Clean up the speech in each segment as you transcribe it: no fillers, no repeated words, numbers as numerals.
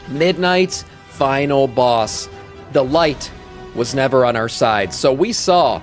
Midnight's final boss. The light was never on our side. So we saw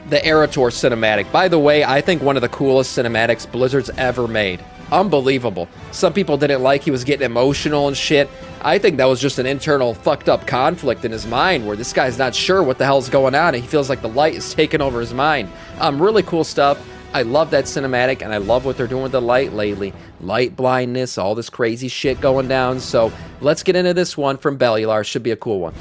the Erator cinematic. By the way, I think one of the coolest cinematics Blizzard's ever made. Unbelievable. Some people didn't like he was getting emotional and shit. I think that was just an internal fucked up conflict in his mind where this guy's not sure what the hell's going on and he feels like the light is taking over his mind. Really cool stuff. I love that cinematic and I love what they're doing with the light lately. Light blindness, all this crazy shit going down. So let's get into this one from Bellular. Should be a cool one.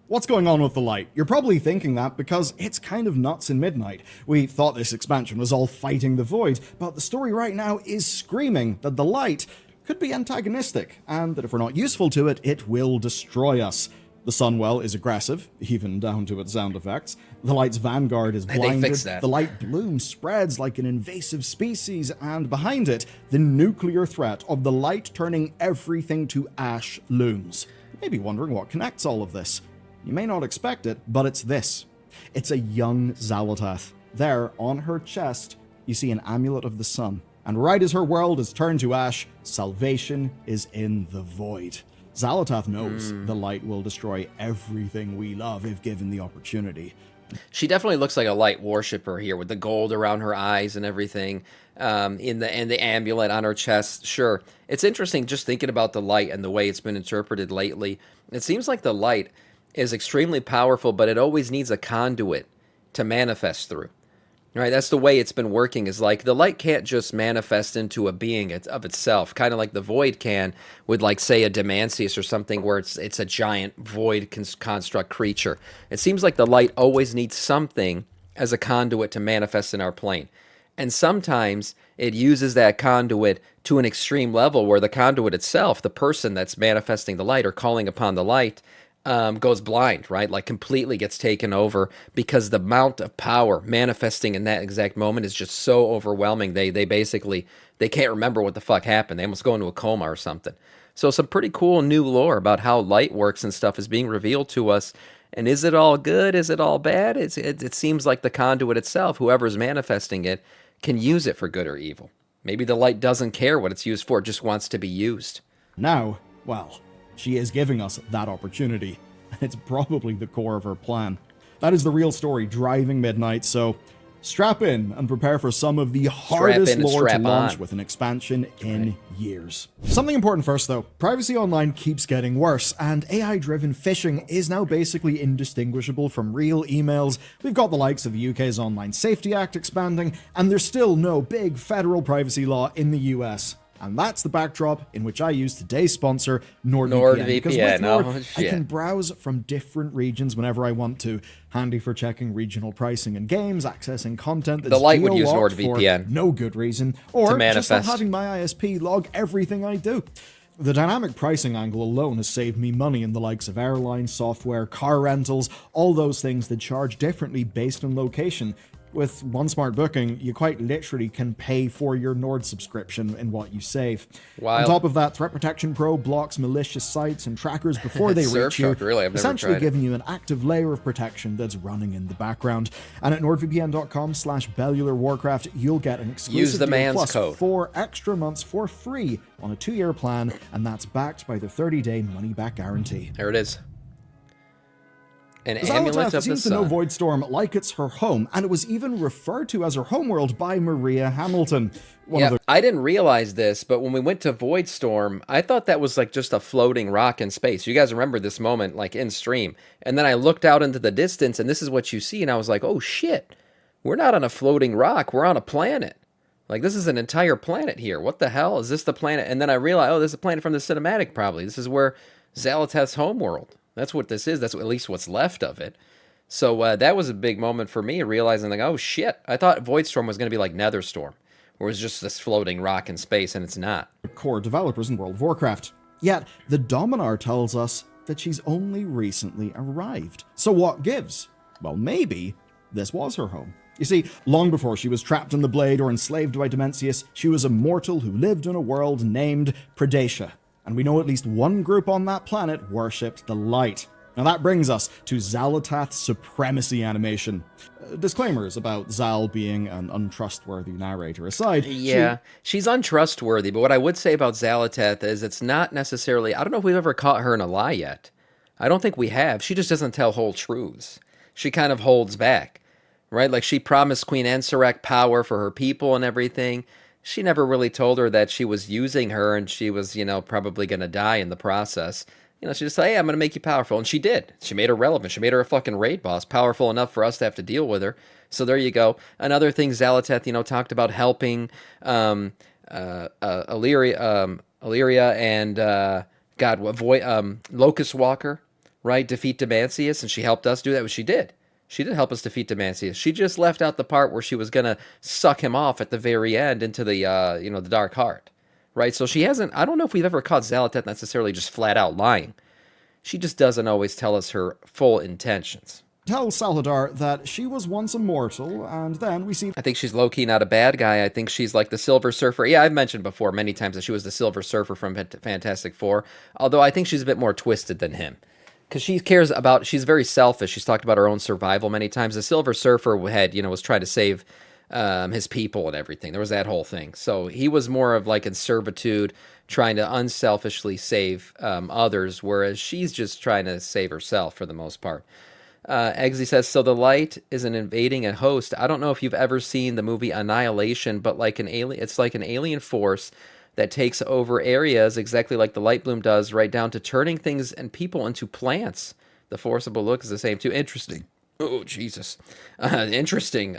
What's going on with the light? You're probably thinking that because it's kind of nuts in Midnight. We thought this expansion was all fighting the void, but the story right now is screaming that the light could be antagonistic, and that if we're not useful to it, it will destroy us. The sunwell is aggressive, even down to its sound effects. The light's vanguard is blinded. The light bloom spreads like an invasive species, and behind it, the nuclear threat of the light turning everything to ash looms. You may be wondering what connects all of this. You may not expect it, but it's this. It's a young Xal'atath. There, on her chest, you see an amulet of the sun. And right as her world is turned to ash, salvation is in the void. Xal'atath knows the light will destroy everything we love if given the opportunity. She definitely looks like a light worshipper here with the gold around her eyes and everything, in the amulet on her chest. Sure. It's interesting just thinking about the light and the way it's been interpreted lately. It seems like the light is extremely powerful, but it always needs a conduit to manifest through. Right? That's the way it's been working, is like the light can't just manifest into a being of itself, kind of like the void can with, like, say, a Demantius or something where it's a giant void construct creature. It seems like the light always needs something as a conduit to manifest in our plane. And sometimes it uses that conduit to an extreme level where the conduit itself, the person that's manifesting the light or calling upon the light, goes blind, right? Like completely gets taken over because the amount of power manifesting in that exact moment is just so overwhelming. They basically, they can't remember what the fuck happened. They almost go into a coma or something. So some pretty cool new lore about how light works and stuff is being revealed to us. And is it all good? Is it all bad? It seems like the conduit itself, whoever's manifesting it, can use it for good or evil. Maybe the light doesn't care what it's used for, it just wants to be used. Now, well, she is giving us that opportunity, and it's probably the core of her plan. That is the real story driving Midnight, so strap in and prepare for some of the hardest lore to launch with an expansion in years. Something important first though, Privacy Online keeps getting worse, and AI-driven phishing is now basically indistinguishable from real emails. We've got the likes of the UK's Online Safety Act expanding, and there's still no big federal privacy law in the US. And that's the backdrop in which I use today's sponsor, NordVPN. Because with Nord, I can browse from different regions whenever I want to. Handy for checking regional pricing in games, accessing content that's the light would use NordVPN for no good reason, or just not having my ISP log everything I do. The dynamic pricing angle alone has saved me money in the likes of airline, software, car rentals, all those things that charge differently based on location. With one smart booking, you quite literally can pay for your Nord subscription in what you save. On top of that, Threat Protection Pro blocks malicious sites and trackers before they reach you, essentially giving you an active layer of protection that's running in the background. And at nordvpn.com/Bellular Warcraft, you'll get an exclusive deal plus code. 4 extra months for free on a 2-year plan, and that's backed by the 30-day money-back guarantee. There it is. An amulet of the sun. Seems to know Voidstorm like it's her home, and it was even referred to as her homeworld by Maria Hamilton. I didn't realize this, but when we went to Voidstorm, I thought that was like just a floating rock in space. You guys remember this moment, like in stream. And then I looked out into the distance, and this is what you see, and I was like, oh shit, we're not on a floating rock, we're on a planet. Like, this is an entire planet here. What the hell? Is this the planet? And then I realized, oh, this is a planet from the cinematic, probably. This is where Xal'atath's homeworld. That's what this is. That's at least what's left of it. So that was a big moment for me, realizing, like, oh shit, I thought Voidstorm was going to be like Netherstorm, where it's just this floating rock in space, and it's not. Core developers in World of Warcraft. Yet, the Dominar tells us that she's only recently arrived. So what gives? Well, maybe this was her home. You see, long before she was trapped in the Blade or enslaved by Demantius, she was a mortal who lived in a world named Predata. And we know at least one group on that planet worshipped the light. Now that brings us to Xal'atath's supremacy animation. Disclaimers about Zal being an untrustworthy narrator aside, Yeah, she's untrustworthy, but what I would say about Xal'atath is it's not necessarily, I don't know if we've ever caught her in a lie yet. I don't think we have. She just doesn't tell whole truths. She kind of holds back, right? Like she promised Queen Ensarek power for her people and everything. She never really told her that she was using her and she was, probably going to die in the process. She just said, hey, I'm going to make you powerful. And she did. She made her relevant. She made her a fucking raid boss, powerful enough for us to have to deal with her. So there you go. Another thing Xal'atath, talked about helping Illyria and, Locust Walker, right, defeat Demancius. And she helped us do that, but she did. She did help us defeat Demancius. She just left out the part where she was going to suck him off at the very end into the, the Dark Heart. Right, so she hasn't, I don't know if we've ever caught Xal'atath necessarily just flat out lying. She just doesn't always tell us her full intentions. Tell Salhadar that she was once immortal, and then we see... I think she's low-key not a bad guy. I think she's like the Silver Surfer. Yeah, I've mentioned before many times that she was the Silver Surfer from Fantastic Four, although I think she's a bit more twisted than him. Because she's very selfish. She's talked about her own survival many times. The Silver Surfer was trying to save his people and everything. There was that whole thing. So he was more of like in servitude, trying to unselfishly save others, whereas she's just trying to save herself for the most part. Eggsy says, so the light is an invading a host. I don't know if you've ever seen the movie Annihilation, but it's like an alien force that takes over areas exactly like the light bloom does, right down to turning things and people into plants. The forcible look is the same too. Interesting. Oh, Jesus. Interesting.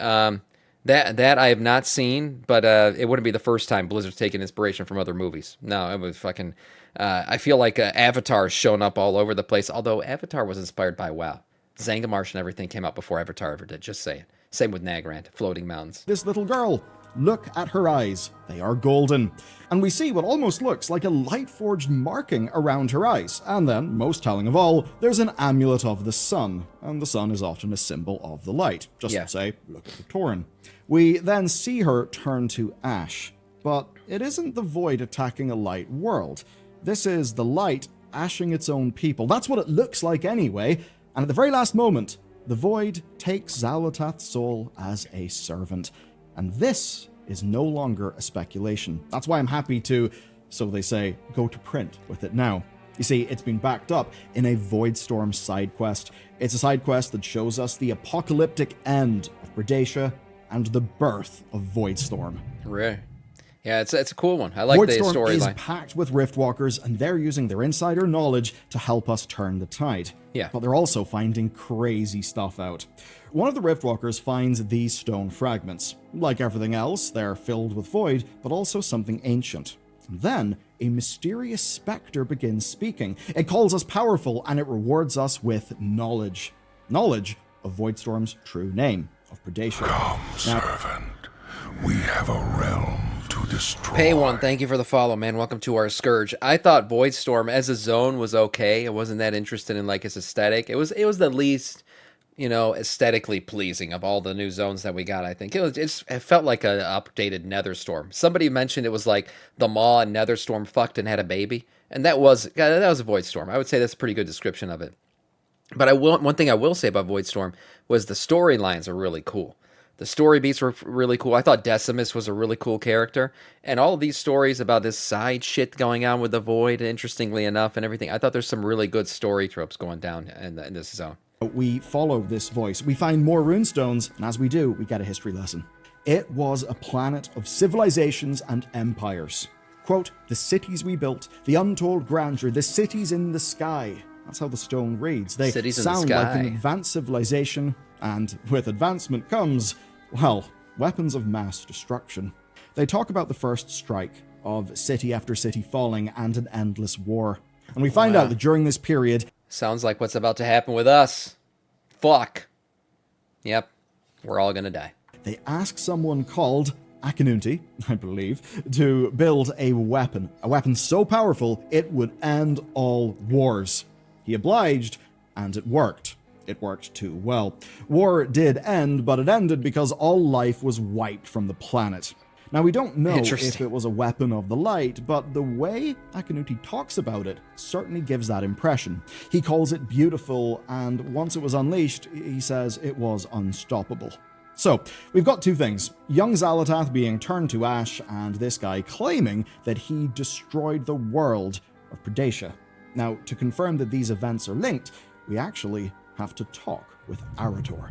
That I have not seen, but it wouldn't be the first time Blizzard's taken inspiration from other movies. No, it was fucking... I feel like Avatar's shown up all over the place, although Avatar was inspired by WoW. Zangamarsh and everything came out before Avatar ever did, just saying. Same with Nagrand, Floating Mountains. This little girl, look at her eyes. They are golden. And we see what almost looks like a light-forged marking around her eyes. And then, most telling of all, there's an amulet of the sun. And the sun is often a symbol of the light. Just say, look at the Tauren. We then see her turn to ash. But it isn't the void attacking a light world. This is the light ashing its own people. That's what it looks like anyway. And at the very last moment, the void takes Xal'atath's soul as a servant. And this is no longer a speculation. That's why I'm happy to, so they say, go to print with it now. You see, it's been backed up in a Voidstorm side quest. It's a side quest that shows us the apocalyptic end of Predata and the birth of Voidstorm. Right. Yeah, it's a cool one. I like the storyline. Voidstorm is packed with Riftwalkers, and they're using their insider knowledge to help us turn the tide. Yeah. But they're also finding crazy stuff out. One of the Riftwalkers finds these stone fragments. Like everything else, they're filled with void, but also something ancient. And then, a mysterious specter begins speaking. It calls us powerful, and it rewards us with knowledge. Knowledge of Voidstorm's true name, of Predata. Come, servant. We have a realm to destroy. Pay one, thank you for the follow, man. Welcome to our Scourge. I thought Voidstorm as a zone was okay. I wasn't that interested in like its aesthetic. It was the least, aesthetically pleasing of all the new zones that we got. I think it felt like an updated Netherstorm. Somebody mentioned it was like the Maw and Netherstorm fucked and had a baby, and that was a Voidstorm. I would say that's a pretty good description of it. But one thing I will say about Voidstorm was the storylines are really cool. The story beats were really cool. I thought Decimus was a really cool character. And all of these stories about this side shit going on with the Void, interestingly enough, and everything, I thought there's some really good story tropes going down in this zone. We follow this voice. We find more runestones, and as we do, we get a history lesson. It was a planet of civilizations and empires. Quote, the cities we built, the untold grandeur, the cities in the sky. That's how the stone reads. They sound like an advanced civilization, and with advancement comes, well, weapons of mass destruction. They talk about the first strike, of city after city falling, and an endless war. And we find out that during this period... Sounds like what's about to happen with us. Fuck. Yep, we're all gonna die. They ask someone called Akinunti, I believe, to build a weapon so powerful it would end all wars. He obliged, and it worked. It worked too well. War did end, but it ended because all life was wiped from the planet. Now, we don't know if Interesting. it was a weapon of the light, but the way Akanuti talks about it certainly gives that impression. He calls it beautiful, and once it was unleashed, he says it was unstoppable. So, we've got two things. Young Xal'atath being turned to ash, and this guy claiming that he destroyed the world of Predata. Now, to confirm that these events are linked, we actually have to talk with Arator.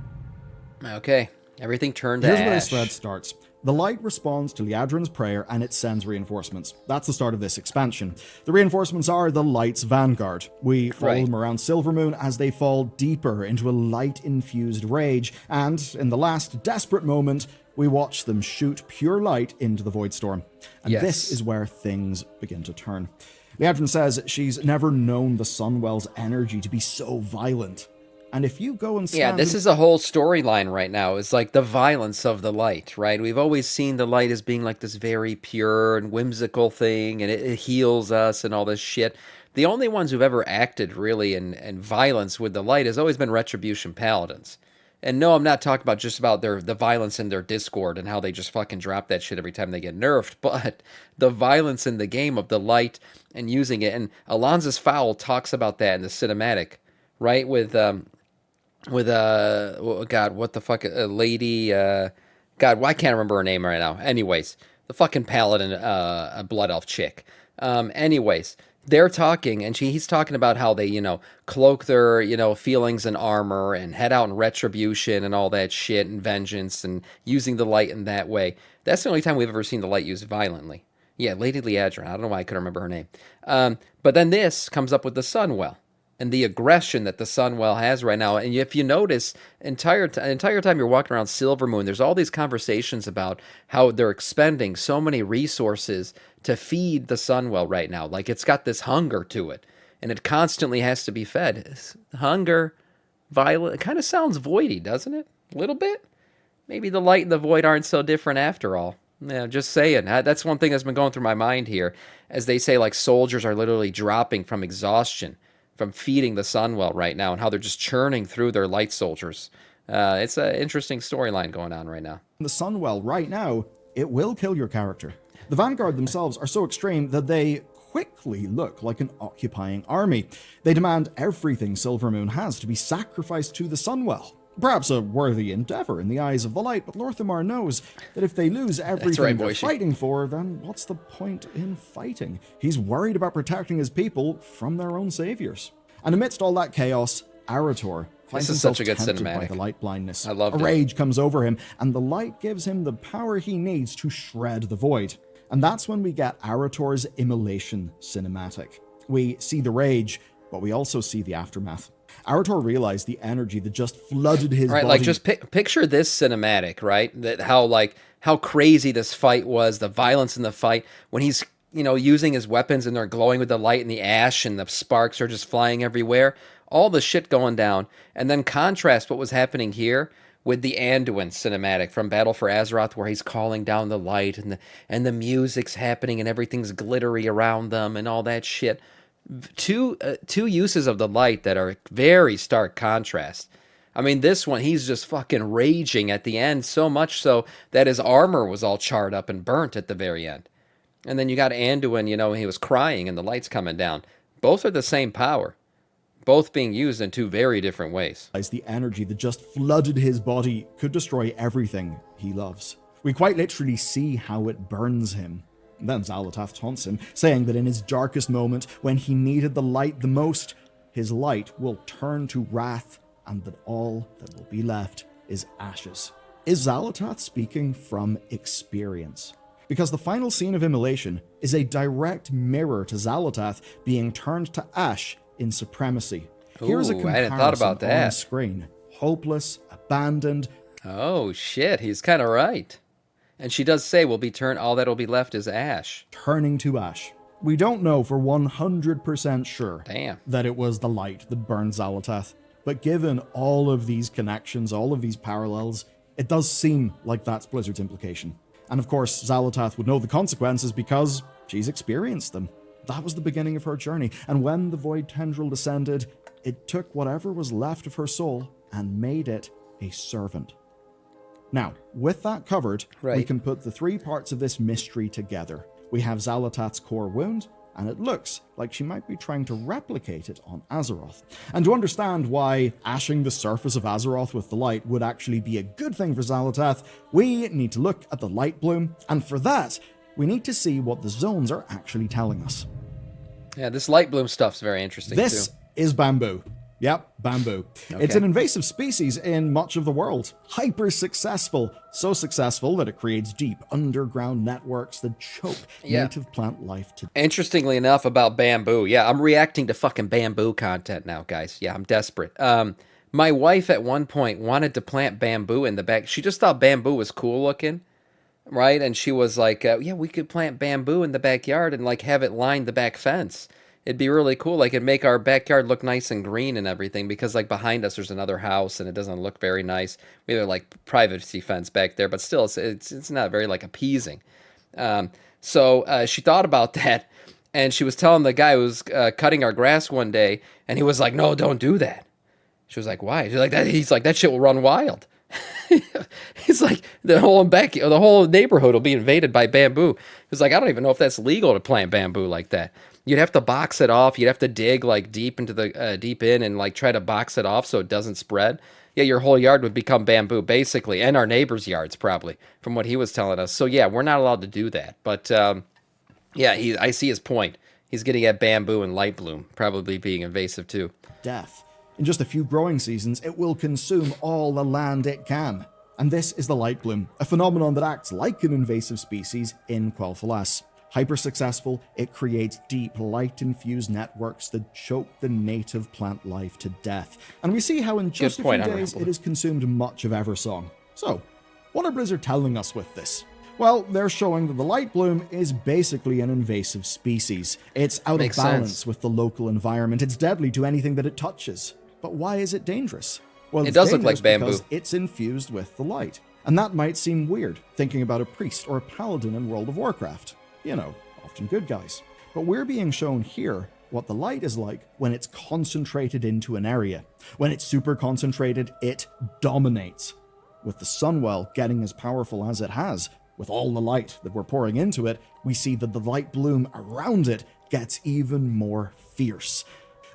Okay, everything turned to Here's where this ash. thread starts. The light responds to Liadrin's prayer and it sends reinforcements. That's the start of this expansion. The reinforcements are the light's vanguard. We follow them around Silvermoon as they fall deeper into a light-infused rage, and in the last desperate moment, we watch them shoot pure light into the Void Storm. And this is where things begin to turn. Liadrin says she's never known the Sunwell's energy to be so violent. And if you go and stand... Yeah, this is a whole storyline right now. It's like the violence of the light, right? We've always seen the light as being like this very pure and whimsical thing, and it heals us and all this shit. The only ones who've ever acted really in violence with the light has always been Retribution Paladins. And no, I'm not talking about just about the violence in their Discord and how they just fucking drop that shit every time they get nerfed, but the violence in the game of the light and using it. And Alonza's Foul talks about that in the cinematic, right? With God, what the fuck, lady, God, why can't I remember her name right now? Anyways, the fucking paladin, a blood elf chick. Anyways, they're talking, and he's talking about how they, cloak their, feelings in armor and head out in retribution and all that shit and vengeance and using the light in that way. That's the only time we've ever seen the light used violently. Yeah, Lady Liadrin. I don't know why I couldn't remember her name. But then this comes up with the sunwell and the aggression that the sunwell has right now. And if you notice, entire time you're walking around Silvermoon, there's all these conversations about how they're expending so many resources to feed the sunwell right now. Like, it's got this hunger to it, and it constantly has to be fed. Hunger, violent, it kind of sounds voidy, doesn't it? A little bit? Maybe the light and the void aren't so different after all. Yeah, just saying. That's one thing that's been going through my mind here. As they say, like, soldiers are literally dropping from exhaustion from feeding the sunwell right now, and how they're just churning through their light soldiers. It's an interesting storyline going on right now. The sunwell right now, it will kill your character. The Vanguard themselves are so extreme that they quickly look like an occupying army. They demand everything Silvermoon has to be sacrificed to the sunwell. Perhaps a worthy endeavor in the eyes of the light, but Lorthamar knows that if they lose everything they're fighting for, then what's the point in fighting? He's worried about protecting his people from their own saviors. And amidst all that chaos, Arator finds himself tempted by the light blindness. I love it. A rage comes over him, and the light gives him the power he needs to shred the void. And that's when we get Arator's immolation cinematic. We see the rage, but we also see the aftermath. Arator realized the energy that just flooded his body. Right, like, just picture this cinematic, right? That how crazy this fight was, the violence in the fight, when he's, using his weapons and they're glowing with the light and the ash and the sparks are just flying everywhere. All the shit going down. And then contrast what was happening here with the Anduin cinematic from Battle for Azeroth, where he's calling down the light and the music's happening and everything's glittery around them and all that shit. Two uses of the light that are very stark contrast. I mean, this one, he's just fucking raging at the end, so much so that his armor was all charred up and burnt at the very end. And then you got Anduin, he was crying and the light's coming down. Both are the same power, both being used in two very different ways. The energy that just flooded his body could destroy everything he loves. We quite literally see how it burns him. Then Xal'atath taunts him, saying that in his darkest moment, when he needed the light the most, his light will turn to wrath, and that all that will be left is ashes. Is Xal'atath speaking from experience? Because the final scene of immolation is a direct mirror to Xal'atath being turned to ash in supremacy. Here's a comparison I hadn't thought about that. On the screen. Hopeless, abandoned. Oh shit, he's kind of right. And she does say, all that'll be left is ash. Turning to ash. We don't know for 100% sure that it was the light that burned Xal'atath, but given all of these connections, all of these parallels, it does seem like that's Blizzard's implication. And of course, Xal'atath would know the consequences because she's experienced them. That was the beginning of her journey, and when the Void Tendril descended, it took whatever was left of her soul and made it a servant. Now, with that covered, we Right. can put the three parts of this mystery together. We have Xal'atath's core wound, and it looks like she might be trying to replicate it on Azeroth. And to understand why ashing the surface of Azeroth with the light would actually be a good thing for Xal'atath, we need to look at the light bloom, and for that, we need to see what the zones are actually telling us. Yeah, this light bloom stuff's very interesting, This too. is bamboo. Yep, bamboo. It's an invasive species in much of the world. Hyper successful. So successful that it creates deep underground networks that choke native plant life to... Interestingly enough about bamboo, yeah, I'm reacting to fucking bamboo content now, guys. Yeah, I'm desperate. My wife at one point wanted to plant bamboo in the back. She just thought bamboo was cool looking, right? And she was like, yeah, we could plant bamboo in the backyard and like have it line the back fence. It'd be really cool. Like, it'd make our backyard look nice and green and everything, because like behind us there's another house and it doesn't look very nice. We have like privacy fence back there, but still it's not very like appeasing. So she thought about that, and she was telling the guy who was cutting our grass one day, and he was like, "No, don't do that." She was like, "Why?" She's like, "That." He's like, "That shit will run wild." He's like, the whole neighborhood will be invaded by bamboo. He's like, "I don't even know if that's legal to plant bamboo like that. You'd have to box it off. You'd have to dig like deep into the deep in and like try to box it off so it doesn't spread. Yeah, your whole yard would become bamboo basically, and our neighbors' yards probably, from what he was telling us. So yeah, we're not allowed to do that. But yeah, I see his point. He's getting at bamboo and light bloom probably being invasive too. death. In just a few growing seasons, it will consume all the land it can. And this is the light bloom, a phenomenon that acts like an invasive species in Quel'Thalas. Hyper successful, it creates deep light-infused networks that choke the native plant life to death. And we see how in just a few days it has consumed much of Eversong. So, what are Blizzard telling us with this? Well, they're showing that the light bloom is basically an invasive species. It's out of balance with the local environment. It's deadly to anything that it touches. But why is it dangerous? Well, it does look like bamboo because it's infused with the light. And that might seem weird, thinking about a priest or a paladin in World of Warcraft. You know, often good guys. But we're being shown here what the light is like when it's concentrated into an area. When it's super concentrated, it dominates. With the sunwell getting as powerful as it has, with all the light that we're pouring into it, we see that the light bloom around it gets even more fierce.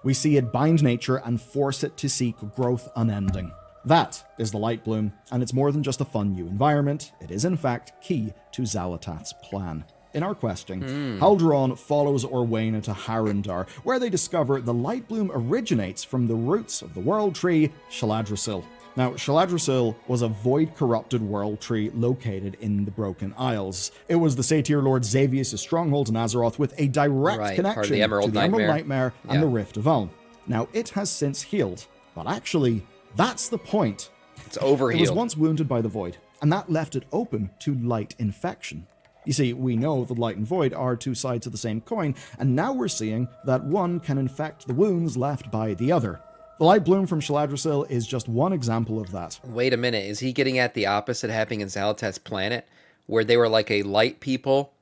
We see it bind nature and force it to seek growth unending. That is the light bloom, and it's more than just a fun new environment. It is in fact key to Xal'atath's plan. In our questing, Halduran follows Orwayna to Harundar, where they discover the light bloom originates from the roots of the world tree Shaladrasil. Now, Shaladrasil was a void-corrupted world tree located in the Broken Isles. It was the Satyr Lord Xavius' stronghold in Azeroth with a direct connection to the Emerald Nightmare and the Rift of Uln. Now, it has since healed, but actually, that's the point. It's overhealed. It was once wounded by the Void, and that left it open to light infection. You see, we know that light and void are two sides of the same coin, and now we're seeing that one can infect the wounds left by the other. The light bloom from Shaladrasil is just one example of that. Wait a minute, is he getting at the opposite happening in Xal'atath's planet, where they were like a light people,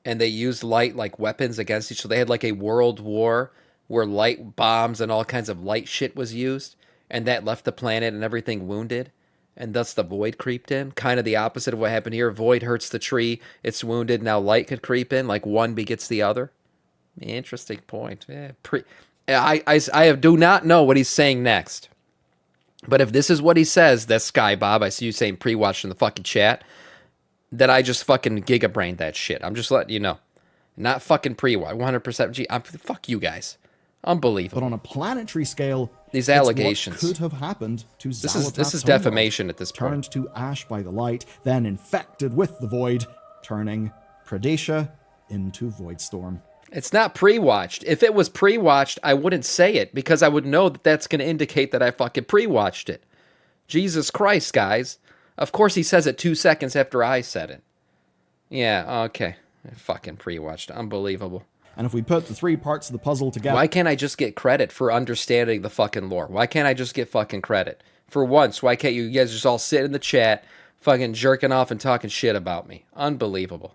and they used light like weapons against each other? They had like a world war where light bombs and all kinds of light shit was used, and that left the planet and everything wounded? And thus the void creeped in, kind of the opposite of what happened here. Void hurts the tree, it's wounded, now light could creep in, like one begets the other. Interesting point. I do not know what he's saying next. But if this is what he says, that's Sky Bob, I see you saying pre-watch in the fucking chat, that I just fucking gigabrained that shit. I'm just letting you know. Not fucking pre-watch, 100%. Fuck you guys. Unbelievable. But on a planetary scale, these allegations what could have happened to Xal'atath's this is defamation at this point. Turned to ash by the light, then infected with the void, turning Predata into Voidstorm. It's not pre-watched. If it was pre-watched, I wouldn't say it, because I would know that that's going to indicate that I fucking pre-watched it. Jesus Christ, guys. Of course he says it 2 seconds after I said it. Yeah, okay. I fucking pre-watched. Unbelievable. And if we put the three parts of the puzzle together... Why can't I just get credit for understanding the fucking lore? Why can't I just get fucking credit? For once, why can't you guys just all sit in the chat, fucking jerking off and talking shit about me? Unbelievable.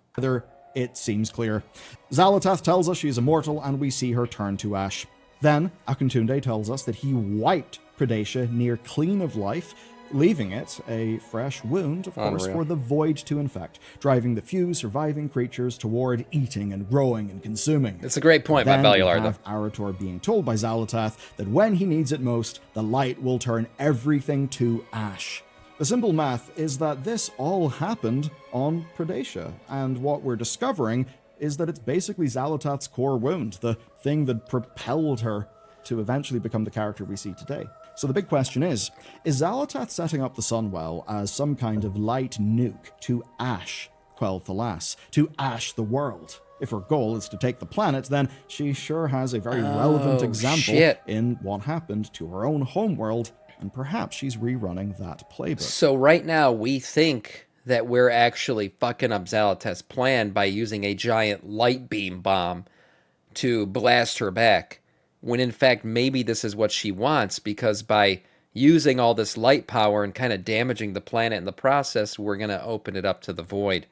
It seems clear. Xal'atath tells us she's immortal, and we see her turn to ash. Then, Akintunde tells us that he wiped Predata near clean of life, leaving it a fresh wound, of course, Unreal. for the void to infect, driving the few surviving creatures toward eating and growing and consuming. It's a great point by Then we Valular, have Arator being told by Xal'atath that when he needs it most, the light will turn everything to ash. The simple math is that this all happened on Predata, and what we're discovering is that it's basically Xal'atath's core wound, the thing that propelled her to eventually become the character we see today. So the big question is Xal'atath setting up the sunwell as some kind of light nuke to ash Quel'Thalas, to ash the world? If her goal is to take the planet, then she sure has a very relevant example in what happened to her own homeworld, and perhaps she's rerunning that playbook. So right now, we think that we're actually fucking up Xal'atath's plan by using a giant light beam bomb to blast her back, when in fact maybe this is what she wants, because by using all this light power and kind of damaging the planet in the process, we're going to open it up to the void.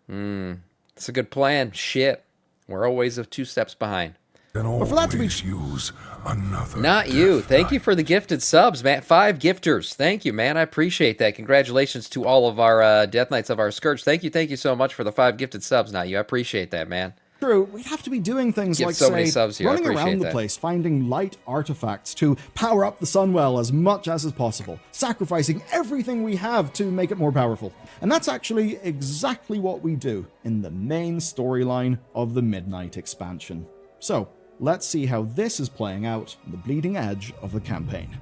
It's a good plan. Shit. We're always 2 steps behind. But for that to be use another. Not you. Death Thank you Knight. for the gifted subs, man. 5 gifters. Thank you, man. I appreciate that. Congratulations to all of our Death Knights of our Scourge. Thank you so much for the 5 gifted subs, Not you. I appreciate that, man. True, we have to be doing things You have like, so many say, subs here. I running appreciate around the that. place, finding light artifacts to power up the sunwell as much as is possible, sacrificing everything we have to make it more powerful. And that's actually exactly what we do in the main storyline of the Midnight expansion. So, let's see how this is playing out on the bleeding edge of the campaign.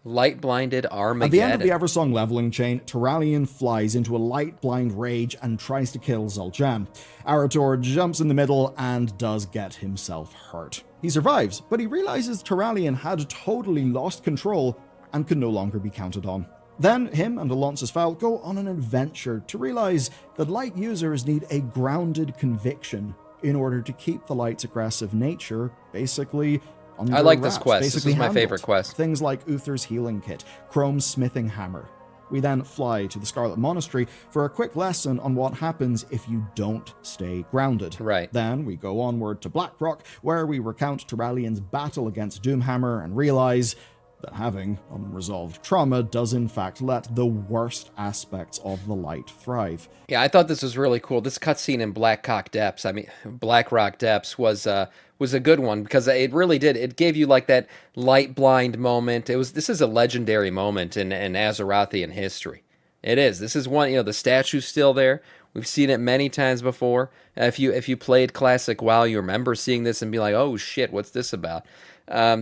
Light-blinded Armageddon. At the end of the Eversong leveling chain, Turalyon flies into a light-blind rage and tries to kill Zul'Jan. Arator jumps in the middle and does get himself hurt. He survives, but he realizes Turalyon had totally lost control and could no longer be counted on. Then him and Alonsis Fowl go on an adventure to realize that light users need a grounded conviction in order to keep the light's aggressive nature basically under I like this wraps, quest. This basically is my handled. favorite quest. Things like Uther's healing kit, Chrome's smithing hammer. We then fly to the Scarlet Monastery for a quick lesson on what happens if you don't stay grounded. Right. Then we go onward to Blackrock, where we recount Turalyon's battle against Doomhammer and realize that having unresolved trauma does in fact let the worst aspects of the light thrive. Yeah, I thought this was really cool. This cutscene in Blackrock Depths was a good one, because it really did. It gave you like that light blind moment. This is a legendary moment in Azerothian history. It is. This is one, the statue's still there. We've seen it many times before. If you played classic WoW, you remember seeing this and be like, oh shit, what's this about?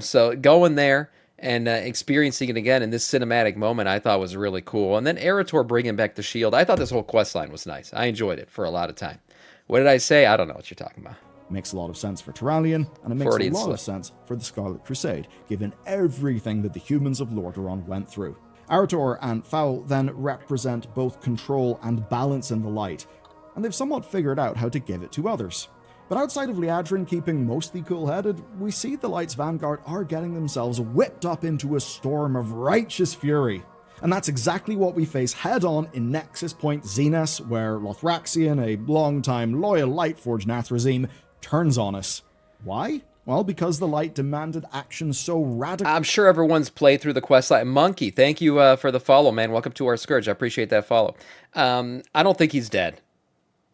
So going there and experiencing it again in this cinematic moment, I thought was really cool. And then Arator bringing back the shield. I thought this whole quest line was nice. I enjoyed it for a lot of time. What did I say? I don't know what you're talking about. Makes a lot of sense for Turalyon, and it makes a lot of sense for the Scarlet Crusade, given everything that the humans of Lordaeron went through. Arator and Fowl then represent both control and balance in the light, and they've somewhat figured out how to give it to others. But outside of Liadrin keeping mostly cool-headed, we see the Light's Vanguard are getting themselves whipped up into a storm of righteous fury. And that's exactly what we face head-on in Nexus Point Zenith, where Lothraxion, a long-time loyal Lightforged Nathrezim, turns on us. Why? Well, because the Light demanded action so radical. I'm sure everyone's played through the quest line. Monkey, thank you for the follow, man. Welcome to our Scourge. I appreciate that follow. I don't think he's dead.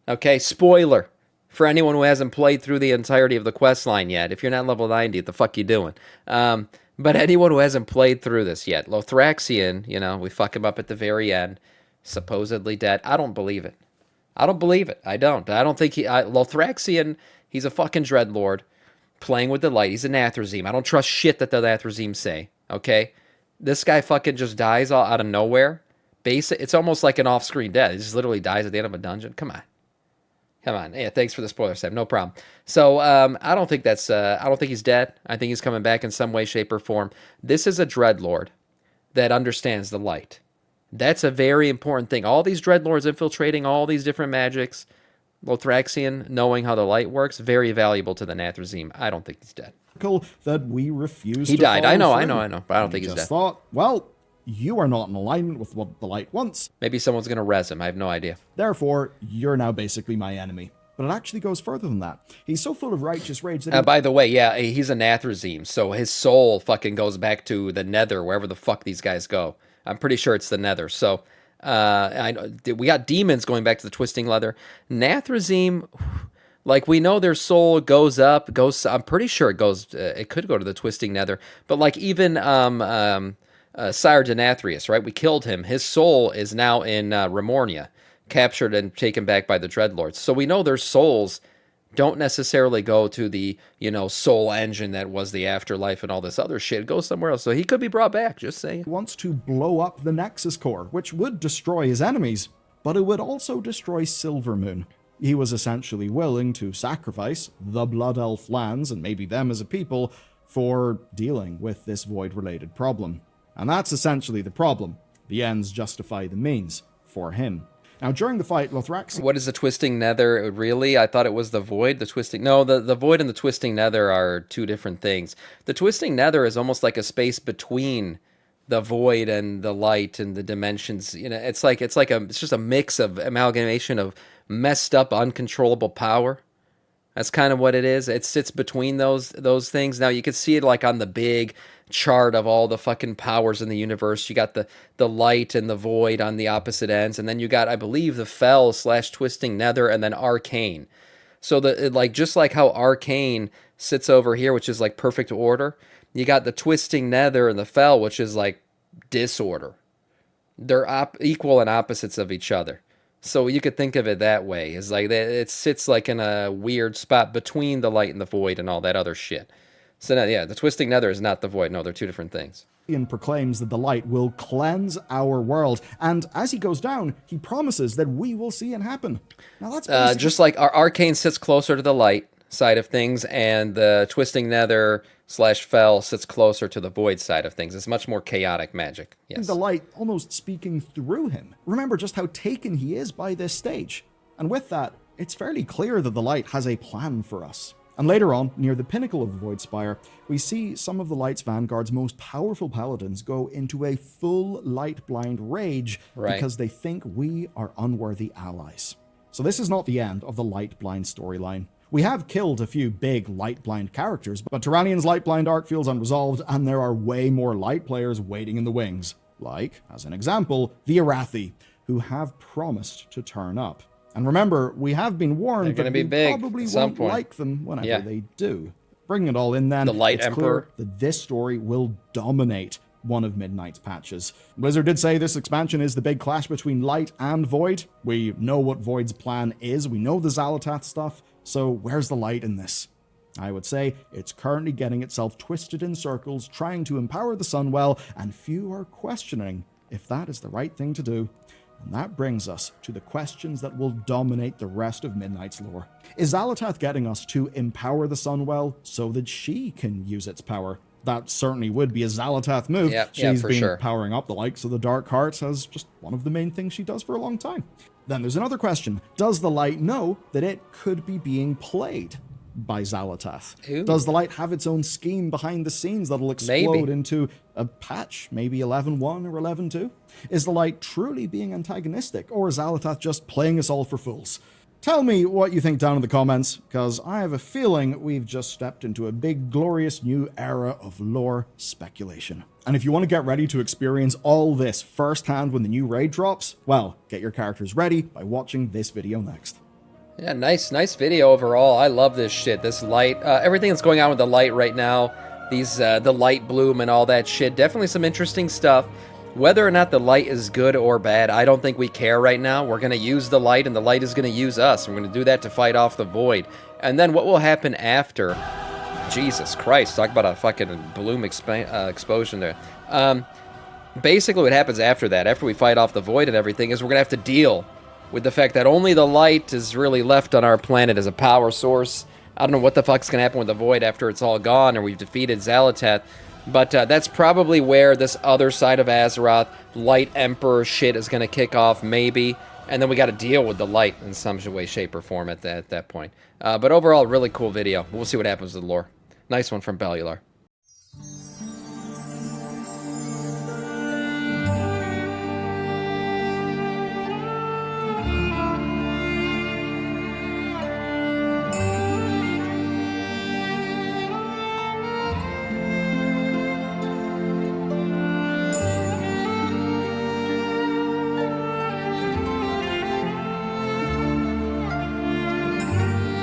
Okay, spoiler for anyone who hasn't played through the entirety of the quest line yet. If you're not level 90, what the fuck you doing? But anyone who hasn't played through this yet, Lothraxion, we fuck him up at the very end, supposedly dead. I don't believe it. I don't think Lothraxion, he's a fucking Dreadlord playing with the light. He's a Nathrezim. I don't trust shit that the Nathrezim say, okay? This guy fucking just dies all out of nowhere. It's almost like an off-screen death. He just literally dies at the end of a dungeon. Come on. Yeah, thanks for the spoiler, Sam. No problem. So, I don't think he's dead. I think he's coming back in some way, shape, or form. This is a Dreadlord that understands the light. That's a very important thing. All these Dreadlords infiltrating all these different magics, Lothraxion knowing how the light works, very valuable to the Nathrezim. I don't think he's dead. That we refuse He to died. I follow know, through. but I don't think he's Just dead. thought, well, you are not in alignment with what the Light wants. Maybe someone's going to res him. I have no idea. Therefore, you're now basically my enemy. But it actually goes further than that. He's so full of righteous rage that By the way, yeah, he's a Nathrezim, so his soul fucking goes back to the Nether, wherever the fuck these guys go. I'm pretty sure it's the Nether. So we got demons going back to the Twisting Leather. Nathrezim, like we know their soul goes up, I'm pretty sure it goes. It could go to the Twisting Nether, but like even Sire Denathrius, right? We killed him. His soul is now in Remornia, captured and taken back by the Dreadlords. So we know their souls don't necessarily go to the, soul engine that was the afterlife and all this other shit. It goes somewhere else. So he could be brought back, just saying. He wants to blow up the Nexus Core, which would destroy his enemies, but it would also destroy Silvermoon. He was essentially willing to sacrifice the Blood Elf lands, and maybe them as a people, for dealing with this Void-related problem. And that's essentially the problem. The ends justify the means for him. Now, during the fight, Lothrax... What is the Twisting Nether, really? I thought it was the Void, the Twisting... No, the Void and the Twisting Nether are two different things. The Twisting Nether is almost like a space between the Void and the light and the dimensions. It's just a mix of amalgamation of messed up, uncontrollable power. That's kind of what it is. It sits between those things. Now, you can see it like on the big chart of all the fucking powers in the universe. You got the light and the void on the opposite ends, and then you got, I believe, the Fel/Twisting Nether, and then Arcane. So just like how Arcane sits over here, which is like perfect order, you got the Twisting Nether and the Fel, which is like disorder. They're equal and opposites of each other. So you could think of it that way. It's like it sits like in a weird spot between the light and the void and all that other shit. So now, yeah, the Twisting Nether is not the void. No, they're two different things. Ian proclaims that the light will cleanse our world, and as he goes down, he promises that we will see it happen. Now that's just like our Arcane sits closer to the light side of things, and the Twisting Nether/Fel sits closer to the void side of things. It's much more chaotic magic. Yes. The light almost speaking through him. Remember just how taken he is by this stage. And with that, it's fairly clear that the light has a plan for us. And later on, near the pinnacle of the Void Spire, we see some of the Light's Vanguard's most powerful paladins go into a full light-blind rage because they think we are unworthy allies. So this is not the end of the light-blind storyline. We have killed a few big light-blind characters, but Turalyon's light-blind arc feels unresolved, and there are way more light players waiting in the wings. Like, as an example, the Arathi, who have promised to turn up. And remember, we have been warned that we probably won't like them whenever they do. Bringing it all in then, the Light Emperor. Clear that this story will dominate one of Midnight's patches. Blizzard did say this expansion is the big clash between Light and Void. We know what Void's plan is, we know the Xal'atath stuff, so where's the Light in this? I would say it's currently getting itself twisted in circles, trying to empower the sunwell, and few are questioning if that is the right thing to do. And that brings us to the questions that will dominate the rest of Midnight's lore. Is Xal'atath getting us to empower the sunwell so that she can use its power? That certainly would be a Xal'atath move. She's been powering up the likes of the Dark Hearts as just one of the main things she does for a long time. Then there's another question. Does the Light know that it could be being played by Xal'atath? Ooh. Does the Light have its own scheme behind the scenes that'll explode into a patch, maybe 11.1 or 11.2? Is the Light truly being antagonistic, or is Xal'atath just playing us all for fools? Tell me what you think down in the comments, because I have a feeling we've just stepped into a big, glorious new era of lore speculation. And if you want to get ready to experience all this firsthand when the new raid drops, well, get your characters ready by watching this video next. Yeah, nice video overall. I love this shit. This light, everything that's going on with the light right now, these the light bloom and all that shit. Definitely some interesting stuff. Whether or not the light is good or bad, I don't think we care right now. We're gonna use the light, and the light is gonna use us. We're gonna do that to fight off the void. And then what will happen after? Jesus Christ! Talk about a fucking bloom explosion there. Basically, what happens after that, after we fight off the void and everything, is we're gonna have to deal with the fact that only the light is really left on our planet as a power source. I don't know what the fuck's gonna happen with the void after it's all gone, or we've defeated Xal'atath. But that's probably where this other side of Azeroth, Light Emperor shit is going to kick off, maybe. And then we got to deal with the light in some way, shape, or form at that point. But overall, really cool video. We'll see what happens with the lore. Nice one from Bellular.